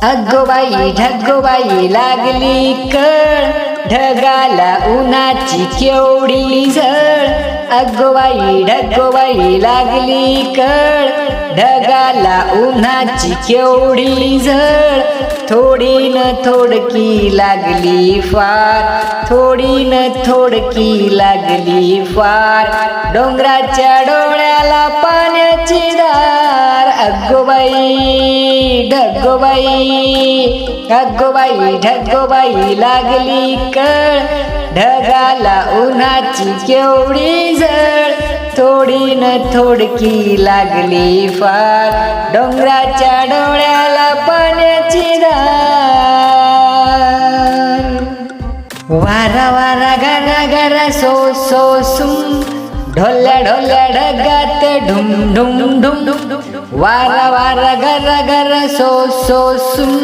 अगोबाई ढगोबाई लागली कळ, ढगाला उन्हाची केवढी झळ. अगोबाई ढगोबाई लागली कळ, ढगाला उन्हाची केवढी झळ. थोडी न थोडकी लागली फार, थोडी न थोडकी लागली फार. डोंगराच्या डोळ्याला पाण्याची धार. अगोबाई ढगोबाई, अगोबाई ढगोबाई लागली कळ, ढगाला उन्हाची केवढी झळ. थोडी न थोडकी लागली फार, डोंगराच्या डोळ्याला पाण्याची धार. वारा वारा गारा गारा सो सो सुम, ढोल्या ढोल्या ढगात ढुम ढुम ढुम. वारा वारा गारा गारा सो सो सुम,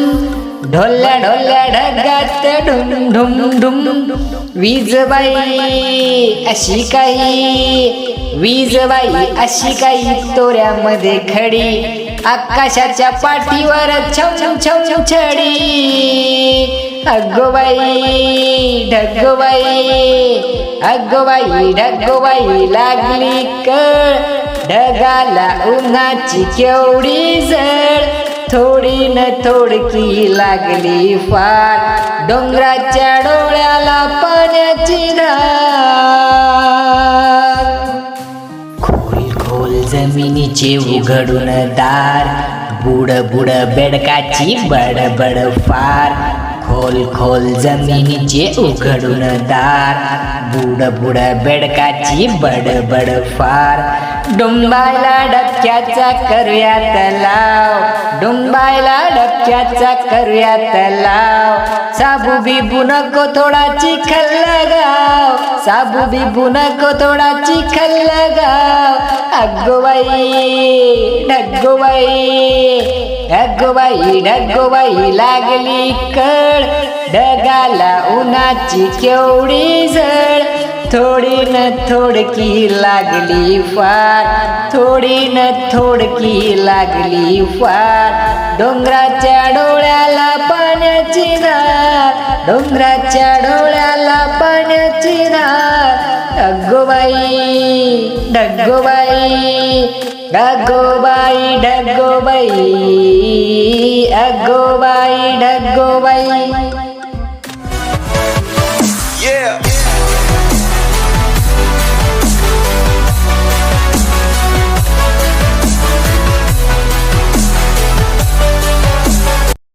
ढोल्या ढोल्या ढगात ढुम ढुम ढुम. वीजबाई अशी काही, वीजबाई अशी काही तोऱ्यामध्ये खडी, आकाशाच्या पाठीवर छम छम छडी. अगोबाई ढगोबाई, अगोबाई ढगोबाई लागली कळ, ढगाला उन्हाची केवढी झळ. थोडी न थोडकी लागली फार, डोंगराच्या डोळ्याला पाण्याची धार. खोल खोल जमिनीचे उघडून दार, बुड बुड बेडकाची बडबड फार. खोल खोल जमिनीचे उघडून दार, बुड बुड बेडकाची बडबड फार. डुंबायला डबक्याचा करूया तलाव, डुंबायला डबक्याचा करूया तलाव. साबू बिबू नको थोडा चिखल लगाव, साबू बिबू नको थोडा चिखल लगाव. अगोबाई ढगोबाई, अगोबाई ढगोबाई लागली कळ, ढगाला उन्हाची केवढी झळ. थोडी न थोडकी लागली फार, थोडी न थोडकी लागली फार. डोंगराच्या डोळ्याला पाण्याची धार, डोंगराच्या डोळ्याला पाण्याची धार. अगोबाई ढगोबाई, अगोबाई ढगोबाई, अगोबाई ढगोबाई. Yeah.